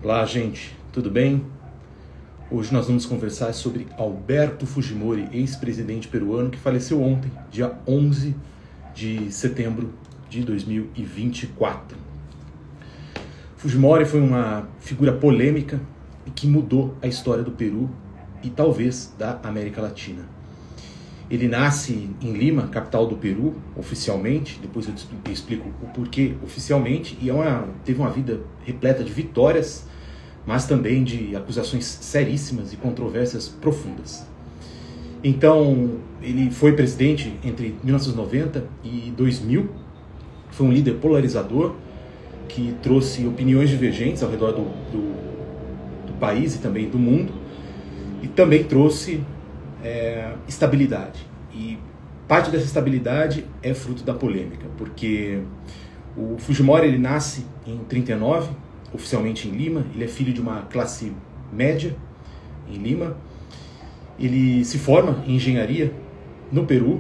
Olá, gente, tudo bem? Hoje nós vamos conversar sobre Alberto Fujimori, ex-presidente peruano que faleceu ontem, dia 11 de setembro de 2024. Fujimori foi uma figura polêmica e que mudou a história do Peru e talvez da América Latina. Ele nasce em Lima, capital do Peru, oficialmente, depois eu explico o porquê oficialmente, e teve uma vida repleta de vitórias, mas também de acusações seríssimas e controvérsias profundas. Então, ele foi presidente entre 1990 e 2000, foi um líder polarizador que trouxe opiniões divergentes ao redor do país e também do mundo, e também trouxe estabilidade. E parte dessa estabilidade é fruto da polêmica, porque o Fujimori ele nasce em 39, oficialmente em Lima. Ele é filho de uma classe média em Lima. Ele se forma em engenharia no Peru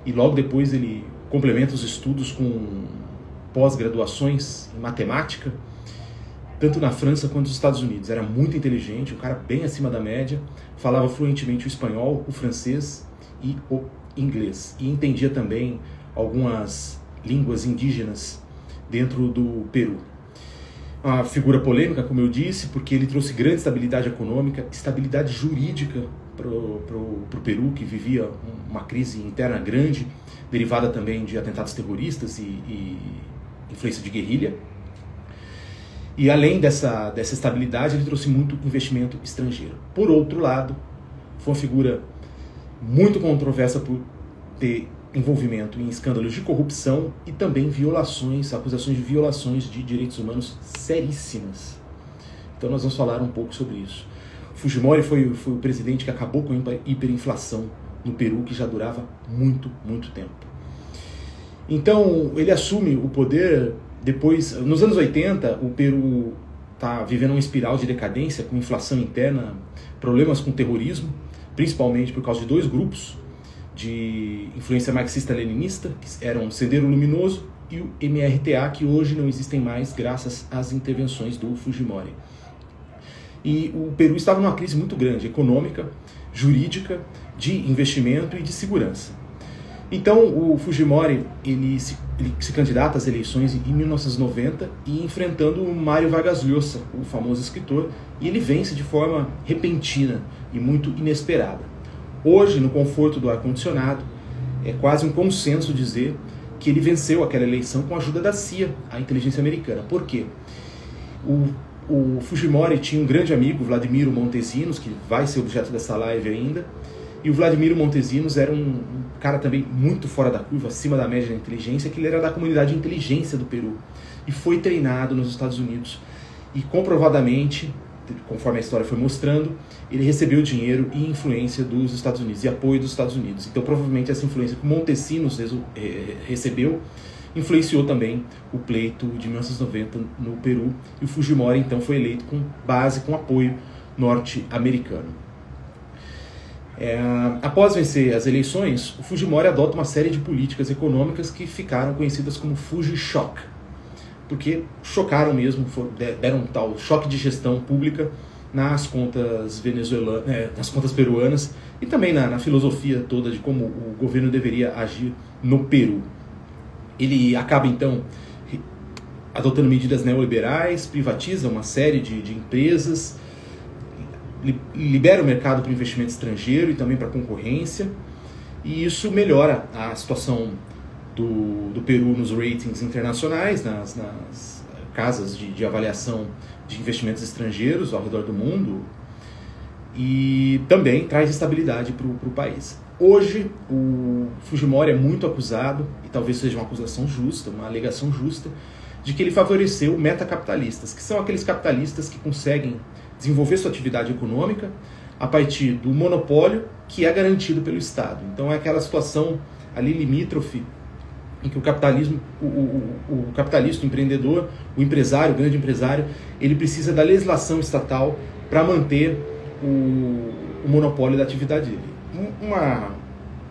e logo depois ele complementa os estudos com pós-graduações em matemática, tanto na França quanto nos Estados Unidos. Era muito inteligente, um cara bem acima da média, falava fluentemente o espanhol, o francês e o inglês. E entendia também algumas línguas indígenas dentro do Peru. Uma figura polêmica, como eu disse, porque ele trouxe grande estabilidade econômica, estabilidade jurídica para o Peru, que vivia uma crise interna grande, derivada também de atentados terroristas e influência de guerrilha. E além dessa estabilidade, ele trouxe muito investimento estrangeiro. Por outro lado, foi uma figura muito controversa por ter envolvimento em escândalos de corrupção e também acusações de violações de direitos humanos seríssimas. Então nós vamos falar um pouco sobre isso. Fujimori foi o presidente que acabou com a hiperinflação no Peru, que já durava muito, muito tempo. Então ele assume o poder depois, nos anos 80, o Peru está vivendo uma espiral de decadência, com inflação interna, problemas com terrorismo, principalmente por causa de dois grupos de influência marxista-leninista, que eram o Sendero Luminoso e o MRTA, que hoje não existem mais graças às intervenções do Fujimori. E o Peru estava numa crise muito grande, econômica, jurídica, de investimento e de segurança. Então o Fujimori ele se candidata às eleições em 1990 e enfrentando o Mário Vargas Llosa, o famoso escritor, e ele vence de forma repentina e muito inesperada. Hoje, no conforto do ar-condicionado, é quase um consenso dizer que ele venceu aquela eleição com a ajuda da CIA, a inteligência americana. Por quê? O Fujimori tinha um grande amigo, Vladimiro Montesinos, que vai ser objeto dessa live ainda, e o Vladimiro Montesinos era um cara também muito fora da curva, acima da média da inteligência, que ele era da comunidade de inteligência do Peru, e foi treinado nos Estados Unidos. E comprovadamente, conforme a história foi mostrando, ele recebeu dinheiro e influência dos Estados Unidos, e apoio dos Estados Unidos. Então provavelmente essa influência que Montesinos recebeu influenciou também o pleito de 1990 no Peru, e o Fujimori então foi eleito com apoio norte-americano. Após vencer as eleições, o Fujimori adota uma série de políticas econômicas que ficaram conhecidas como Fuji-Shock, porque chocaram mesmo, deram um tal choque de gestão pública nas contas nas contas peruanas e também na filosofia toda de como o governo deveria agir no Peru. Ele acaba então adotando medidas neoliberais, privatiza uma série de empresas, libera o mercado para o investimento estrangeiro e também para a concorrência, e isso melhora a situação do Peru nos ratings internacionais, nas casas de avaliação de investimentos estrangeiros ao redor do mundo, e também traz estabilidade para o país. Hoje, o Fujimori é muito acusado, e talvez seja uma acusação justa, uma alegação justa, de que ele favoreceu metacapitalistas, que são aqueles capitalistas que conseguem desenvolver sua atividade econômica a partir do monopólio que é garantido pelo Estado. Então é aquela situação ali limítrofe em que o capitalismo, o capitalista, o empreendedor, o empresário, o grande empresário, ele precisa da legislação estatal para manter o monopólio da atividade dele. Uma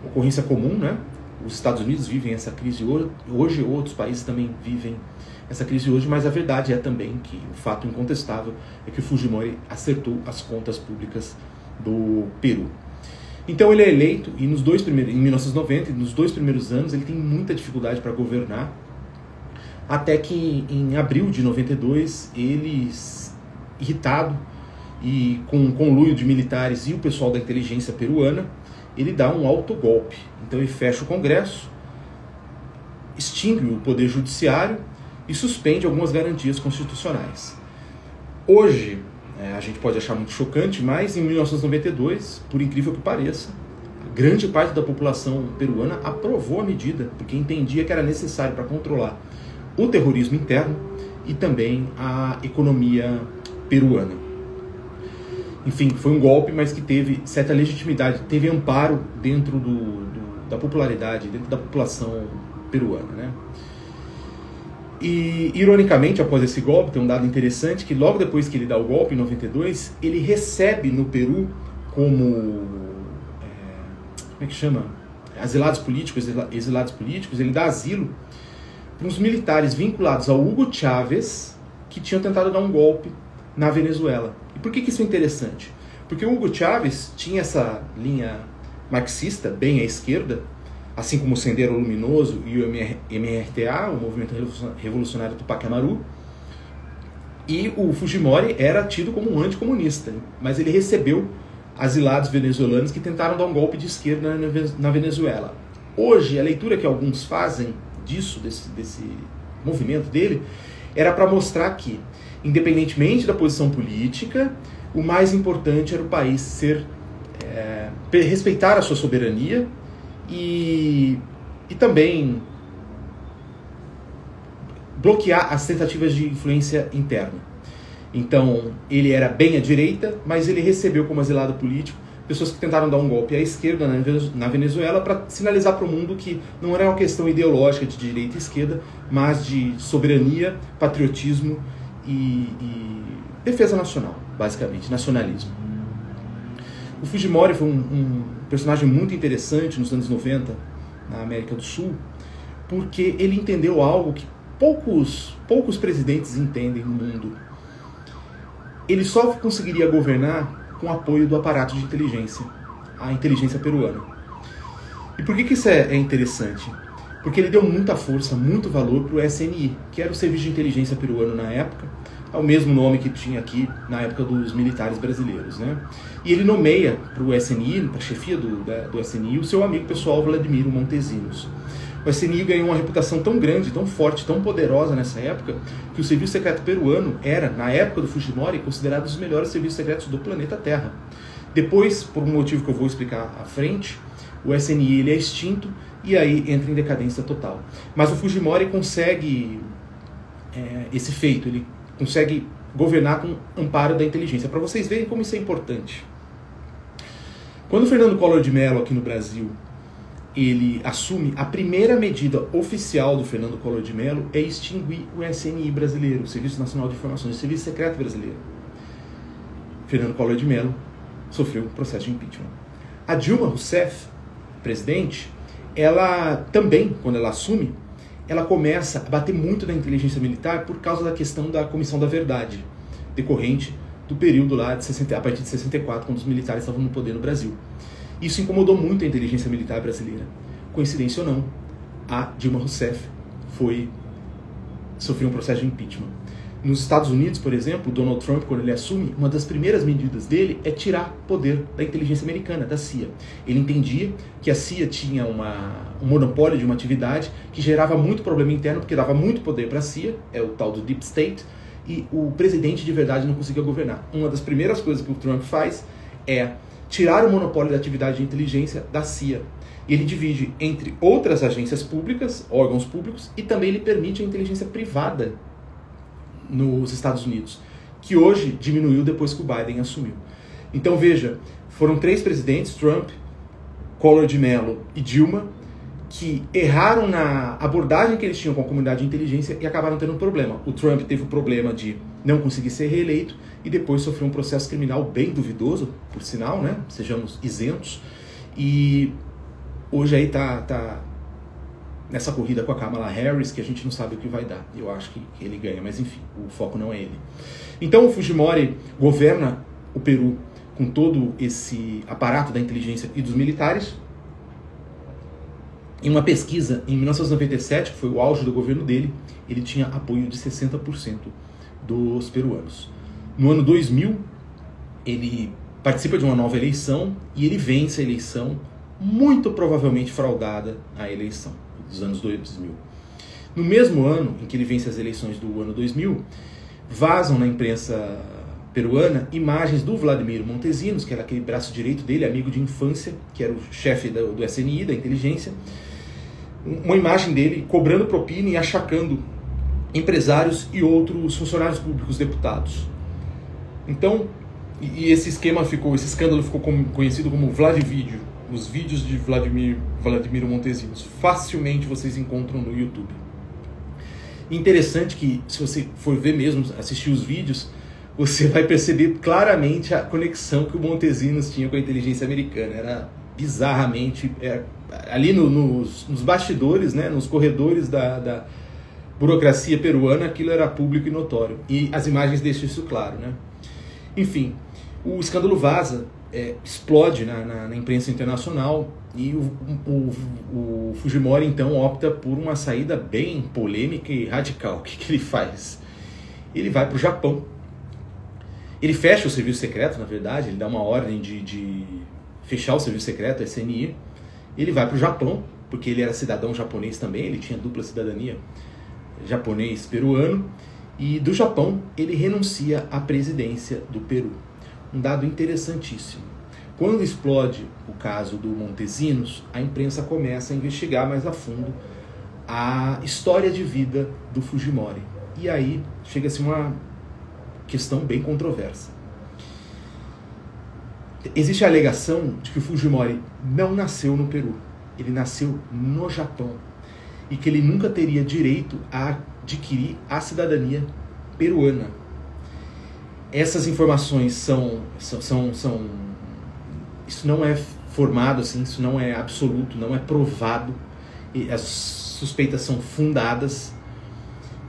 ocorrência comum, né? os Estados Unidos vivem essa crise hoje, outros países também vivem essa crise hoje, mas a verdade é também que o fato incontestável é que o Fujimori acertou as contas públicas do Peru. Então ele é eleito e em 1990, nos 2 primeiros anos, ele tem muita dificuldade para governar, até que em abril de 92, ele, irritado e com conluio de militares e o pessoal da inteligência peruana, ele dá um autogolpe. Então ele fecha o Congresso, extingue o poder judiciário e suspende algumas garantias constitucionais. Hoje, a gente pode achar muito chocante, mas em 1992, por incrível que pareça, grande parte da população peruana aprovou a medida, porque entendia que era necessário para controlar o terrorismo interno e também a economia peruana. Enfim, foi um golpe, mas que teve certa legitimidade, teve amparo dentro da popularidade, dentro da população peruana, né? E, ironicamente, após esse golpe, tem um dado interessante, que logo depois que ele dá o golpe, em 92, ele recebe no Peru como é que chama? Exilados políticos, ele dá asilo para uns militares vinculados ao Hugo Chávez, que tinham tentado dar um golpe na Venezuela. E por que isso é interessante? Porque o Hugo Chávez tinha essa linha marxista, bem à esquerda, assim como o Sendero Luminoso e o MRTA, o Movimento Revolucionário Tupac Amaru, e o Fujimori era tido como um anticomunista, mas ele recebeu asilados venezuelanos que tentaram dar um golpe de esquerda na Venezuela. Hoje, a leitura que alguns fazem disso, desse movimento dele, era para mostrar que, independentemente da posição política, o mais importante era o país respeitar a sua soberania e também bloquear as tentativas de influência interna. Então, ele era bem à direita, mas ele recebeu como asilado político pessoas que tentaram dar um golpe à esquerda na Venezuela para sinalizar para o mundo que não era uma questão ideológica de direita e esquerda, mas de soberania, patriotismo e defesa nacional, basicamente, nacionalismo. O Fujimori foi um personagem muito interessante nos anos 90, na América do Sul, porque ele entendeu algo que poucos presidentes entendem no mundo. Ele só conseguiria governar com o apoio do aparato de inteligência, a inteligência peruana. E por que isso é interessante? Porque ele deu muita força, muito valor para o SNI, que era o Serviço de Inteligência Peruano na época, ao mesmo nome que tinha aqui na época dos militares brasileiros, né? E ele nomeia para o SNI, para a chefia do SNI, o seu amigo pessoal Vladimiro Montesinos. O SNI ganhou uma reputação tão grande, tão forte, tão poderosa nessa época, que o Serviço Secreto Peruano era, na época do Fujimori, considerado um dos melhores serviços secretos do planeta Terra. Depois, por um motivo que eu vou explicar à frente, o SNI ele é extinto e aí entra em decadência total. Mas o Fujimori consegue esse feito, ele consegue governar com amparo da inteligência. Para vocês verem como isso é importante. Quando o Fernando Collor de Mello, aqui no Brasil, ele assume, a primeira medida oficial do Fernando Collor de Mello é extinguir o SNI brasileiro, o Serviço Nacional de Informações, o Serviço Secreto Brasileiro. Fernando Collor de Mello sofreu um processo de impeachment. A Dilma Rousseff, presidente, ela também, quando ela assume, ela começa a bater muito na inteligência militar por causa da questão da Comissão da Verdade, decorrente do período lá a partir de 64, quando os militares estavam no poder no Brasil. Isso incomodou muito a inteligência militar brasileira. Coincidência ou não, a Dilma Rousseff sofreu um processo de impeachment. Nos Estados Unidos, por exemplo, Donald Trump, quando ele assume, uma das primeiras medidas dele é tirar poder da inteligência americana, da CIA. Ele entendia que a CIA tinha um monopólio de uma atividade que gerava muito problema interno, porque dava muito poder para a CIA, é o tal do Deep State, e o presidente de verdade não conseguia governar. Uma das primeiras coisas que o Trump faz é tirar o monopólio da atividade de inteligência da CIA. E ele divide entre outras agências públicas, órgãos públicos, e também ele permite a inteligência privada nos Estados Unidos, que hoje diminuiu depois que o Biden assumiu. Então veja, foram 3 presidentes, Trump, Collor de Mello e Dilma, que erraram na abordagem que eles tinham com a comunidade de inteligência e acabaram tendo um problema. O Trump teve o problema de não conseguir ser reeleito e depois sofreu um processo criminal bem duvidoso, por sinal, né? Sejamos isentos. E hoje aí tá nessa corrida com a Kamala Harris, que a gente não sabe o que vai dar. Eu acho que ele ganha, mas enfim, o foco não é ele. Então o Fujimori governa o Peru com todo esse aparato da inteligência e dos militares. Em uma pesquisa em 1997, que foi o auge do governo dele, ele tinha apoio de 60% dos peruanos. No ano 2000, ele participa de uma nova eleição e ele vence a eleição, muito provavelmente fraudada a eleição dos anos 2000. No mesmo ano em que ele vence as eleições do ano 2000, vazam na imprensa peruana imagens do Vladimir Montesinos, que era aquele braço direito dele, amigo de infância, que era o chefe do SNI, da inteligência, uma imagem dele cobrando propina e achacando empresários e outros funcionários públicos, deputados. Então, e esse escândalo ficou conhecido como Vladivídeo, os vídeos de Vladimir Montesinos. Facilmente vocês encontram no YouTube. Interessante que, se você for ver mesmo, assistir os vídeos, você vai perceber claramente a conexão que o Montesinos tinha com a inteligência americana. Era bizarramente... ali nos bastidores, né, nos corredores da burocracia peruana, aquilo era público e notório. E as imagens deixam isso claro, né? Enfim, o escândalo vaza, explode na imprensa internacional e o Fujimori então opta por uma saída bem polêmica e radical. O que ele faz? Ele vai para o Japão. Ele fecha o serviço secreto, na verdade, ele dá uma ordem de fechar o serviço secreto, a SNI. Ele vai para o Japão, porque ele era cidadão japonês também, ele tinha dupla cidadania japonês-peruano, e do Japão ele renuncia à presidência do Peru. Um dado interessantíssimo. Quando explode o caso do Montesinos, a imprensa começa a investigar mais a fundo a história de vida do Fujimori. E aí chega-se uma questão bem controversa. Existe a alegação de que o Fujimori não nasceu no Peru, ele nasceu no Japão e que ele nunca teria direito a adquirir a cidadania peruana. Essas informações isso não é formado assim, isso não é absoluto, não é provado, e as suspeitas são fundadas,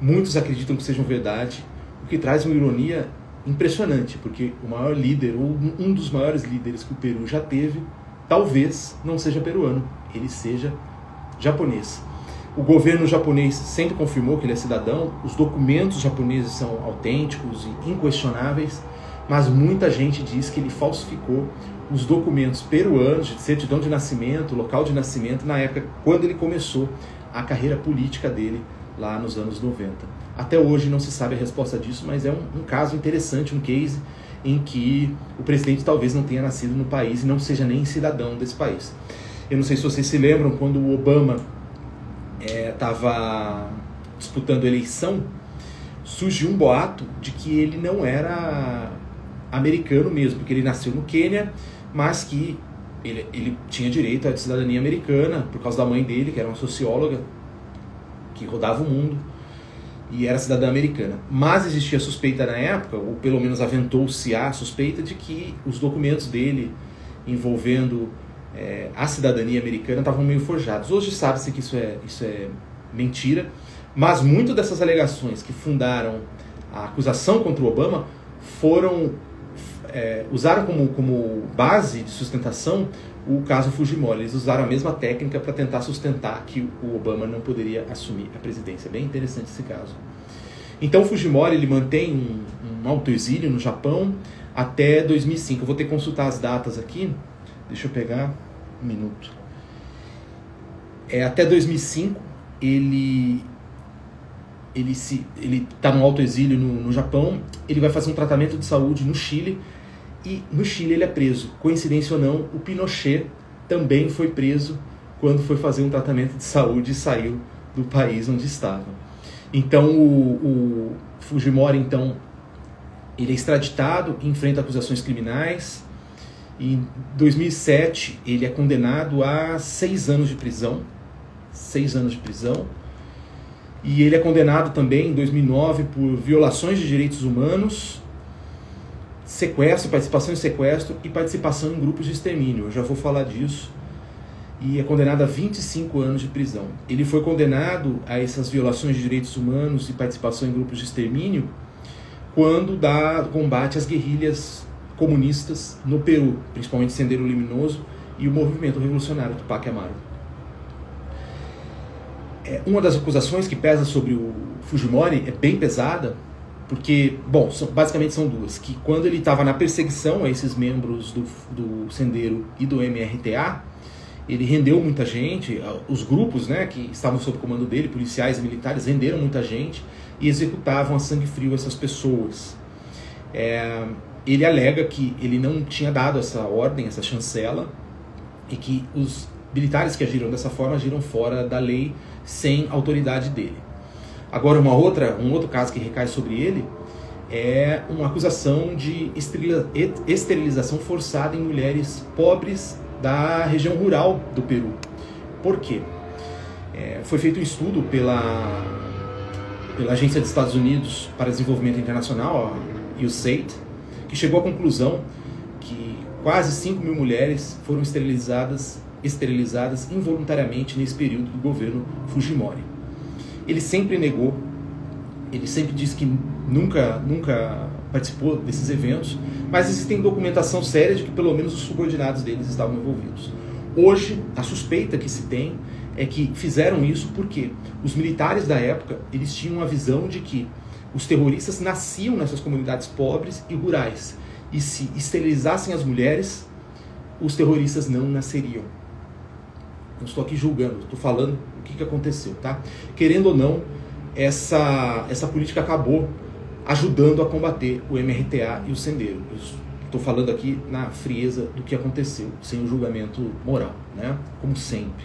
muitos acreditam que sejam verdade, o que traz uma ironia impressionante, porque o maior líder, ou um dos maiores líderes que o Peru já teve, talvez não seja peruano, ele seja japonês. O governo japonês sempre confirmou que ele é cidadão, os documentos japoneses são autênticos e inquestionáveis, mas muita gente diz que ele falsificou os documentos peruanos, de certidão de nascimento, local de nascimento, na época quando ele começou a carreira política dele, lá nos anos 90. Até hoje não se sabe a resposta disso, mas é um caso interessante, um case em que o presidente talvez não tenha nascido no país e não seja nem cidadão desse país. Eu não sei se vocês se lembram, quando o Obama estava disputando a eleição, surgiu um boato de que ele não era americano mesmo, porque ele nasceu no Quênia, mas que ele tinha direito à cidadania americana por causa da mãe dele, que era uma socióloga que rodava o mundo e era cidadã americana. Mas existia suspeita na época, ou pelo menos aventou-se a suspeita, de que os documentos dele envolvendo a cidadania americana estavam meio forjados. Hoje sabe-se que isso é mentira, mas muito dessas alegações que fundaram a acusação contra o Obama usaram como base de sustentação o caso Fujimori. Eles usaram a mesma técnica para tentar sustentar que o Obama não poderia assumir a presidência. Bem interessante esse caso. Então o Fujimori ele mantém um autoexílio no Japão até 2005. Eu vou ter que consultar as datas aqui. Deixa eu pegar um minuto. Até 2005 ele está no autoexílio no Japão. Ele vai fazer um tratamento de saúde no Chile. E no Chile ele é preso. Coincidência ou não, o Pinochet também foi preso quando foi fazer um tratamento de saúde e saiu do país onde estava. Então o Fujimori então, ele é extraditado, enfrenta acusações criminais. Em 2007 ele é condenado a 6 anos de prisão. 6 anos de prisão. E ele é condenado também em 2009 por violações de direitos humanos, sequestro, participação em sequestro e participação em grupos de extermínio. Eu já vou falar disso. e é condenado a 25 anos de prisão. Ele foi condenado a essas violações de direitos humanos e participação em grupos de extermínio quando dá combate às guerrilhas comunistas no Peru, principalmente Sendero Luminoso e o movimento revolucionário Tupac Amaru. Uma das acusações que pesa sobre o Fujimori é bem pesada, porque, bom, basicamente são duas, que quando ele estava na perseguição a esses membros do Sendero e do MRTA, ele rendeu muita gente, os grupos, né, que estavam sob comando dele, policiais e militares, renderam muita gente e executavam a sangue frio essas pessoas. Ele alega que ele não tinha dado essa ordem, essa chancela, e que os militares que agiram dessa forma agiram fora da lei, sem autoridade dele. Agora, um outro caso que recai sobre ele é uma acusação de esterilização forçada em mulheres pobres da região rural do Peru. Por quê? Foi feito um estudo pela Agência dos Estados Unidos para Desenvolvimento Internacional, a USAID, que chegou à conclusão que quase 5 mil mulheres foram esterilizadas involuntariamente nesse período do governo Fujimori. Ele sempre negou, ele sempre disse que nunca participou desses eventos, mas existem documentação séria de que pelo menos os subordinados deles estavam envolvidos. Hoje, a suspeita que se tem é que fizeram isso porque os militares da época, eles tinham a visão de que os terroristas nasciam nessas comunidades pobres e rurais, e se esterilizassem as mulheres, os terroristas não nasceriam. Não estou aqui julgando, estou falando o que aconteceu, tá? Querendo ou não, essa política acabou ajudando a combater o MRTA e o Sendero. Estou falando aqui na frieza do que aconteceu, sem o julgamento moral, né? Como sempre.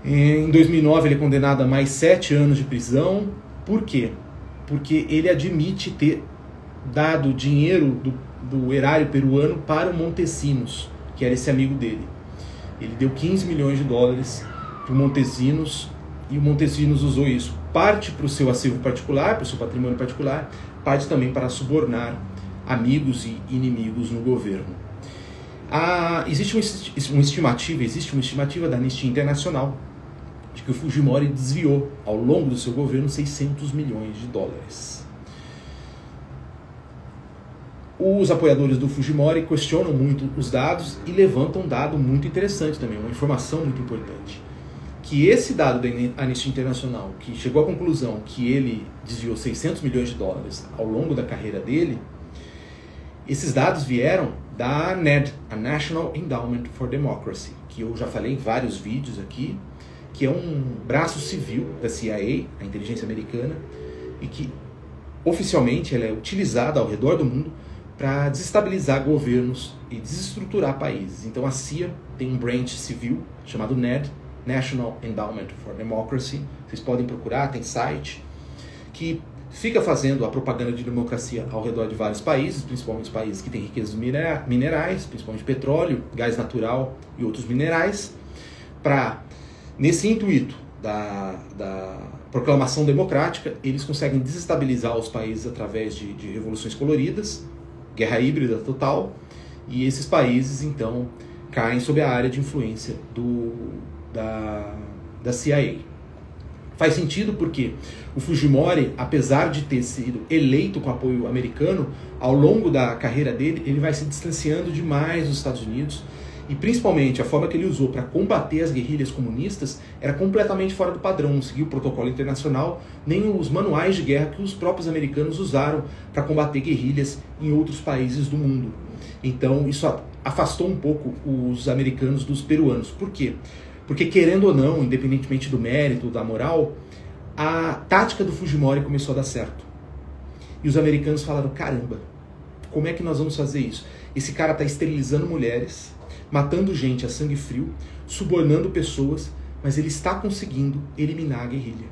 Em 2009 ele é condenado a mais 7 anos de prisão. Por quê? Porque ele admite ter dado dinheiro do erário peruano para o Montesinos, que era esse amigo dele. Ele deu 15 milhões de dólares para o Montesinos, e o Montesinos usou isso parte para o seu acervo particular, para o seu patrimônio particular, parte também para subornar amigos e inimigos no governo. Existe uma estimativa da Anistia Internacional de que o Fujimori desviou, ao longo do seu governo, 600 milhões de dólares. Os apoiadores do Fujimori questionam muito os dados e levantam um dado muito interessante também, uma informação muito importante. Que esse dado da Anistia Internacional, que chegou à conclusão que ele desviou 600 milhões de dólares ao longo da carreira dele, esses dados vieram da NED, a National Endowment for Democracy, que eu já falei em vários vídeos aqui, que é um braço civil da CIA, a inteligência americana, e que oficialmente ela é utilizada ao redor do mundo para desestabilizar governos e desestruturar países. Então a CIA tem um branch civil chamado NED, National Endowment for Democracy, vocês podem procurar, tem site, que fica fazendo a propaganda de democracia ao redor de vários países, principalmente os países que têm riquezas minerais, principalmente petróleo, gás natural e outros minerais, para, nesse intuito da proclamação democrática, eles conseguem desestabilizar os países através de revoluções coloridas, guerra híbrida total, e esses países, então, caem sob a área de influência da CIA. Faz sentido porque o Fujimori, apesar de ter sido eleito com apoio americano, ao longo da carreira dele, ele vai se distanciando demais dos Estados Unidos, e principalmente a forma que ele usou para combater as guerrilhas comunistas era completamente fora do padrão, não seguiu o protocolo internacional, nem os manuais de guerra que os próprios americanos usaram para combater guerrilhas em outros países do mundo. Então isso afastou um pouco os americanos dos peruanos. Por quê? Porque, querendo ou não, independentemente do mérito, da moral, a tática do Fujimori começou a dar certo. E os americanos falaram, caramba, como é que nós vamos fazer isso? Esse cara está esterilizando mulheres, matando gente a sangue frio, subornando pessoas, mas ele está conseguindo eliminar a guerrilha.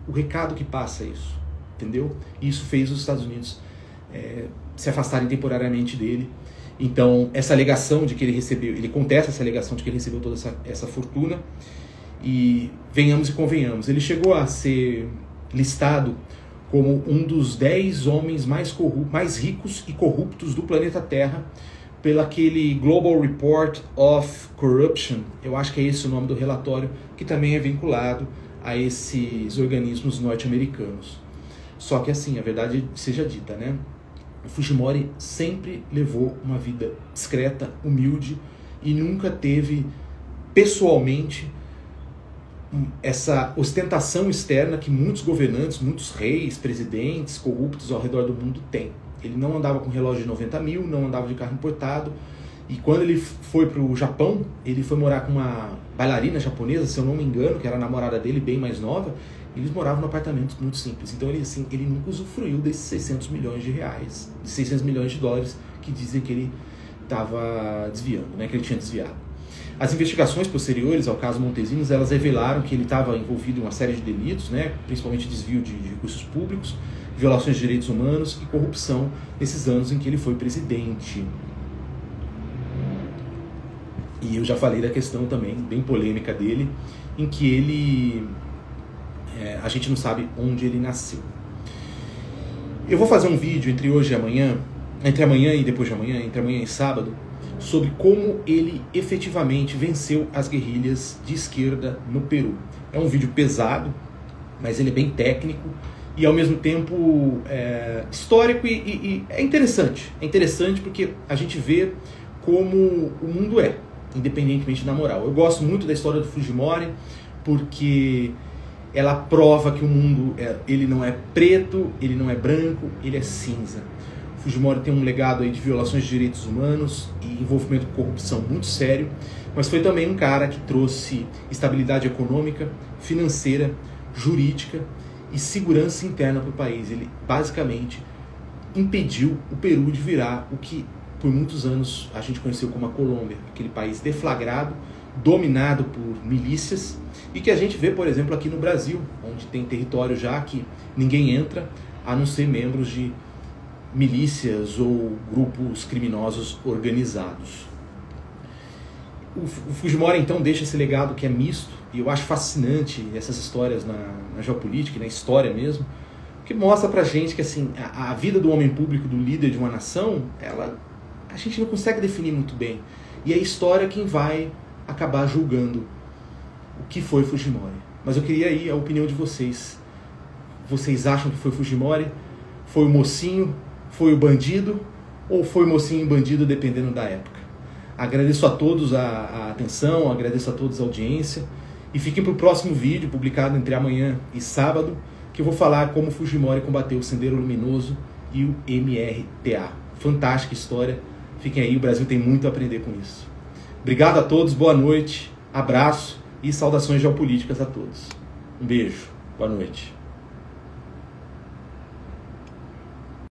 O recado que passa é isso, entendeu? E isso fez os Estados Unidos se afastarem temporariamente dele. Então, essa alegação de que ele recebeu, ele contesta essa alegação de que ele recebeu toda essa fortuna, e venhamos e convenhamos, ele chegou a ser listado como um dos 10 homens mais ricos e corruptos do planeta Terra pelo aquele Global Report of Corruption, eu acho que é esse o nome do relatório, que também é vinculado a esses organismos norte-americanos. Só que assim, a verdade seja dita, né? O Fujimori sempre levou uma vida discreta, humilde, e nunca teve pessoalmente essa ostentação externa que muitos governantes, muitos reis, presidentes corruptos ao redor do mundo têm. Ele não andava com relógio de 90 mil, não andava de carro importado, e quando ele foi para o Japão, ele foi morar com uma bailarina japonesa, se eu não me engano, que era a namorada dele, bem mais nova. Eles moravam num apartamento muito simples. Então ele, assim, ele nunca usufruiu desses 600 milhões de reais, de 600 milhões de dólares que dizem que ele estava desviando, né, que ele tinha desviado. As investigações posteriores ao caso Montesinos, elas revelaram que ele estava envolvido em uma série de delitos, né, principalmente desvio de recursos públicos, violações de direitos humanos e corrupção nesses anos em que ele foi presidente. E eu já falei da questão também, bem polêmica dele, em que ele... a gente não sabe onde ele nasceu. Eu vou fazer um vídeo entre hoje e amanhã, entre amanhã e depois de amanhã, entre amanhã e sábado, sobre como ele efetivamente venceu as guerrilhas de esquerda no Peru. É um vídeo pesado, mas ele é bem técnico e ao mesmo tempo histórico e é interessante. É interessante porque a gente vê como o mundo é, independentemente da moral. Eu gosto muito da história do Fujimori porque ela prova que o mundo ele não é preto, ele não é branco, ele é cinza. O Fujimori tem um legado aí de violações de direitos humanos e envolvimento com corrupção muito sério, mas foi também um cara que trouxe estabilidade econômica, financeira, jurídica e segurança interna para o país. Ele basicamente impediu o Peru de virar o que por muitos anos a gente conheceu como a Colômbia, aquele país deflagrado, dominado por milícias, e que a gente vê, por exemplo, aqui no Brasil, onde tem território já que ninguém entra, a não ser membros de milícias ou grupos criminosos organizados. O Fujimori, então, deixa esse legado que é misto, e eu acho fascinante essas histórias na geopolítica, na história mesmo, que mostra pra gente que assim, a vida do homem público, do líder de uma nação, a gente não consegue definir muito bem. E é a história quem vai acabar julgando o que foi Fujimori. Mas eu queria aí a opinião de vocês. Vocês acham que foi Fujimori? Foi o mocinho? Foi o bandido? Ou foi o mocinho e bandido, dependendo da época? Agradeço a todos a atenção, agradeço a todos a audiência. E fiquem para o próximo vídeo, publicado entre amanhã e sábado, que eu vou falar como Fujimori combateu o Sendero Luminoso e o MRTA. Fantástica história. Fiquem aí, o Brasil tem muito a aprender com isso. Obrigado a todos, boa noite, abraço e saudações geopolíticas a todos. Um beijo, boa noite.